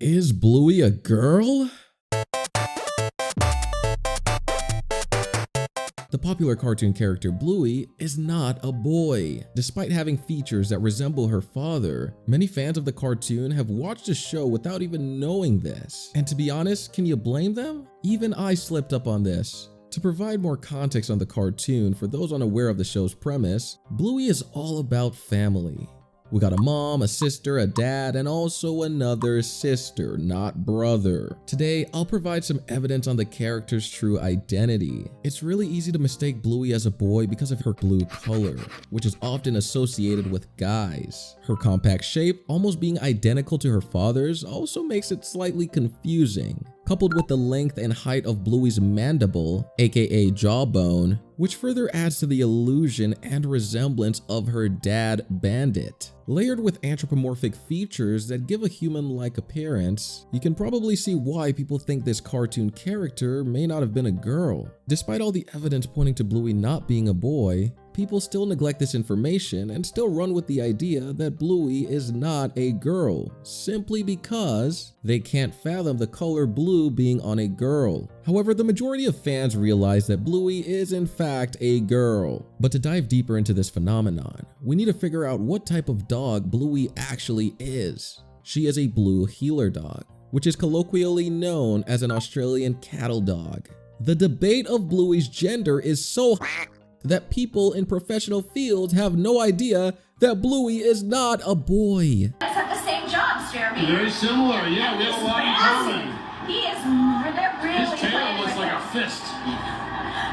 Is Bluey a girl? The popular cartoon character Bluey is not a boy. Despite having features that resemble her father, many fans of the cartoon have watched the show without even knowing this. And to be honest, can you blame them? Even I slipped up on this. To provide more context on the cartoon for those unaware of the show's premise, Bluey is all about family. We got a mom, a sister, a dad, and also another sister, not brother. Today, I'll provide some evidence on the character's true identity. It's really easy to mistake Bluey as a boy because of her blue color, which is often associated with guys. Her compact shape, almost being identical to her father's, also makes it slightly confusing. Coupled with the length and height of Bluey's mandible, aka jawbone, which further adds to the illusion and resemblance of her dad Bandit. Layered with anthropomorphic features that give a human-like appearance, you can probably see why people think this cartoon character may not have been a girl. Despite all the evidence pointing to Bluey not being a boy, people still neglect this information and still run with the idea that Bluey is not a girl, simply because they can't fathom the color blue being on a girl. However, the majority of fans realize that Bluey is in fact a girl. But to dive deeper into this phenomenon, we need to figure out what type of dog Bluey actually is. She is a blue heeler dog, which is colloquially known as an Australian cattle dog. The debate of Bluey's gender is so that people in professional fields have no idea that Bluey is not a boy. Let's have the same jobs, Jeremy. Very similar, yeah, we have a lot in common. He is really His tail looks like a fist.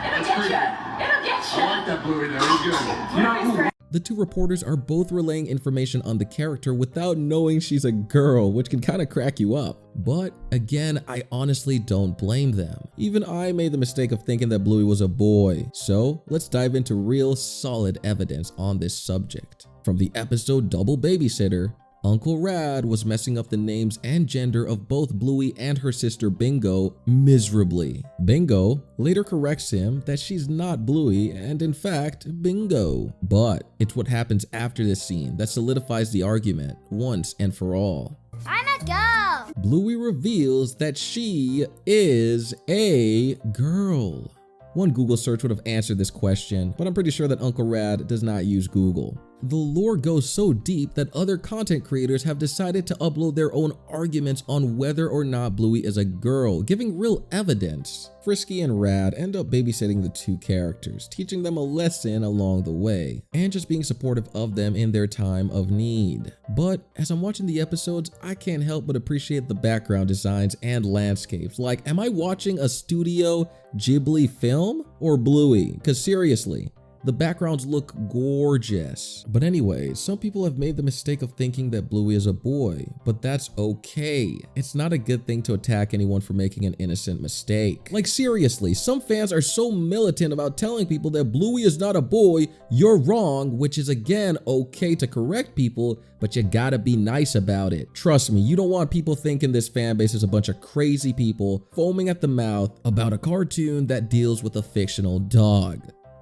It'll get you. It'll get you. I like that Bluey there, he's good. The two reporters are both relaying information on the character without knowing she's a girl, which can kind of crack you up. But again, I honestly don't blame them. Even I made the mistake of thinking that Bluey was a boy. So let's dive into real solid evidence on this subject. From the episode Double Babysitter, Uncle Rad was messing up the names and gender of both Bluey and her sister Bingo miserably. Bingo later corrects him that she's not Bluey and in fact Bingo. But it's what happens after this scene that solidifies the argument once and for all. I'm a girl! Bluey reveals that she is a girl. One Google search would have answered this question, but I'm pretty sure that Uncle Rad does not use Google. The lore goes so deep that other content creators have decided to upload their own arguments on whether or not Bluey is a girl, giving real evidence. Frisky and Rad end up babysitting the two characters, teaching them a lesson along the way, and just being supportive of them in their time of need. But as I'm watching the episodes, I can't help but appreciate the background designs and landscapes. Like, am I watching a Studio Ghibli film or Bluey? Because seriously, the backgrounds look gorgeous. But anyway, some people have made the mistake of thinking that Bluey is a boy, but that's okay. It's not a good thing to attack anyone for making an innocent mistake. Like seriously, some fans are so militant about telling people that Bluey is not a boy, you're wrong, which is again okay to correct people, but you gotta be nice about it. Trust me, you don't want people thinking this fan base is a bunch of crazy people foaming at the mouth about a cartoon that deals with a fictional dog.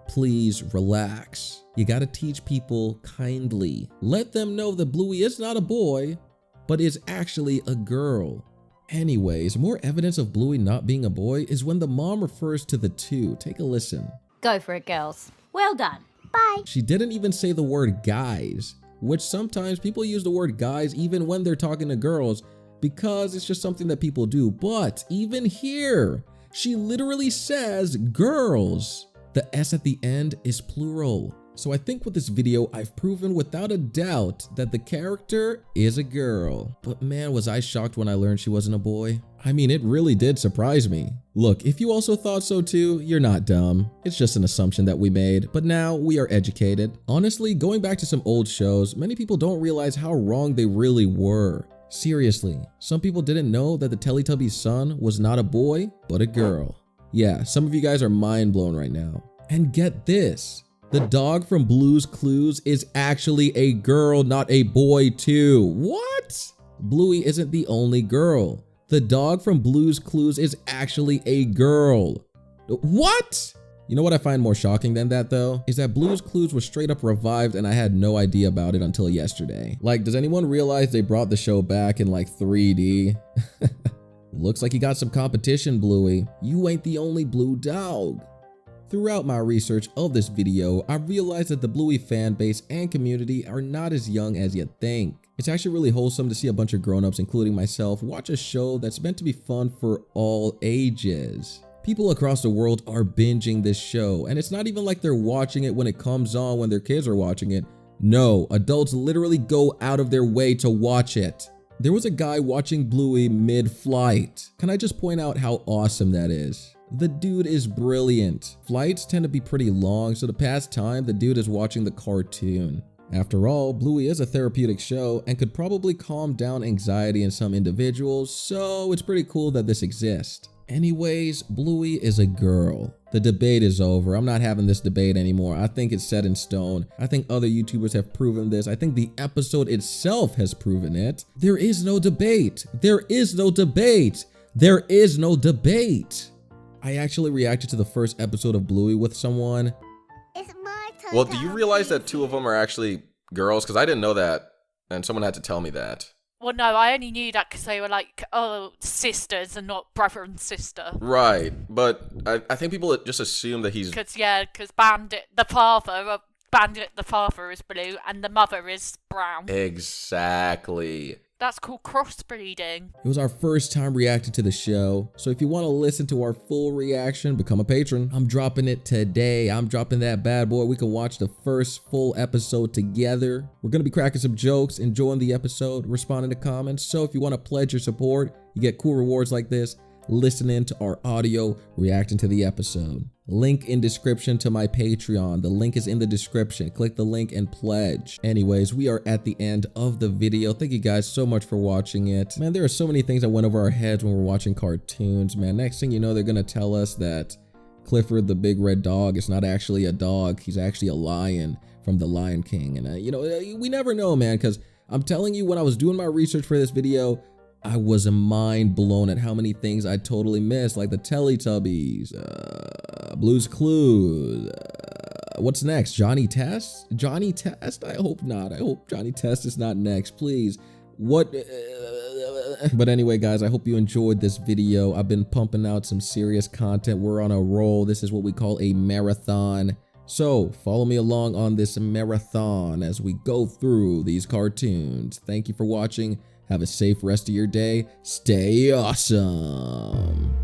Please relax. You gotta teach people kindly. Let them know that Bluey is not a boy, but is actually a girl. Anyways, more evidence of Bluey not being a boy is when the mom refers to the two. Take a listen. Go for it, girls. Well done. Bye. She didn't even say the word guys, which sometimes people use the word guys even when they're talking to girls because it's just something that people do. But even here, she literally says girls. The S at the end is plural. So I think with this video, I've proven without a doubt that the character is a girl. But man, was I shocked when I learned she wasn't a boy. I mean, it really did surprise me. Look, if you also thought so too, you're not dumb. It's just an assumption that we made, but now we are educated. Honestly, going back to some old shows, many people don't realize how wrong they really were. Seriously, some people didn't know that the Teletubbies' son was not a boy, but a girl. Yeah, some of you guys are mind blown right now. And get this, the dog from Blue's Clues is actually a girl, not a boy too. What? Bluey isn't the only girl. The dog from Blue's Clues is actually a girl. What? You know what I find more shocking than that though? Is that Blue's Clues was straight up revived and I had no idea about it until yesterday. Like, does anyone realize they brought the show back in like 3D? Looks like you got some competition, Bluey. You ain't the only blue dog. Throughout my research of this video, I realized that the Bluey fan base and community are not as young as you'd think. It's actually really wholesome to see a bunch of grown-ups, including myself, watch a show that's meant to be fun for all ages. People across the world are binging this show, and it's not even like they're watching it when it comes on when their kids are watching it. No, adults literally go out of their way to watch it. There was a guy watching Bluey mid-flight. Can I just point out how awesome that is? The dude is brilliant. Flights tend to be pretty long, so to pass time, the dude is watching the cartoon. After all, Bluey is a therapeutic show and could probably calm down anxiety in some individuals, so it's pretty cool that this exists. Anyways, Bluey is a girl. The debate is over. I'm not having this debate anymore. I think it's set in stone. I think other YouTubers have proven this. I think the episode itself has proven it. There is no debate. There is no debate. There is no debate. I actually reacted to the first episode of Bluey with someone. It's my turn. Well, do you realize that 2 of them are actually girls? Because I didn't know that, and someone had to tell me that. Well, no, I only knew that because they were like, oh, sisters and not brother and sister. Right, but I think people just assume that he's... Because Bandit the father is blue and the mother is brown. Exactly. That's called crossbreeding. It was our first time reacting to the show, so if you want to listen to our full reaction, become a patron. I'm dropping it today. I'm dropping that bad boy. We can watch the first full episode together. We're going to be cracking some jokes, enjoying the episode, responding to comments. So if you want to pledge your support, you get cool rewards like this, listening to our audio, reacting to the episode. Link in description to my Patreon. The link is in the description. Click the link and pledge. Anyways, we are at the end of the video. Thank you guys so much for watching it. Man, there are so many things that went over our heads when we're watching cartoons, man. Next thing you know, they're gonna tell us that Clifford the Big Red Dog is not actually a dog. He's actually a lion from The Lion King. And you know, we never know, man, because I'm telling you, when I was doing my research for this video, I was mind blown at how many things I totally missed, like the Teletubbies, Blue's Clues. What's next? Johnny Test? Johnny Test? I hope not. I hope Johnny Test is not next, please. What? But anyway, guys, I hope you enjoyed this video. I've been pumping out some serious content. We're on a roll. This is what we call a marathon. So follow me along on this marathon as we go through these cartoons. Thank you for watching. Have a safe rest of your day. Stay awesome.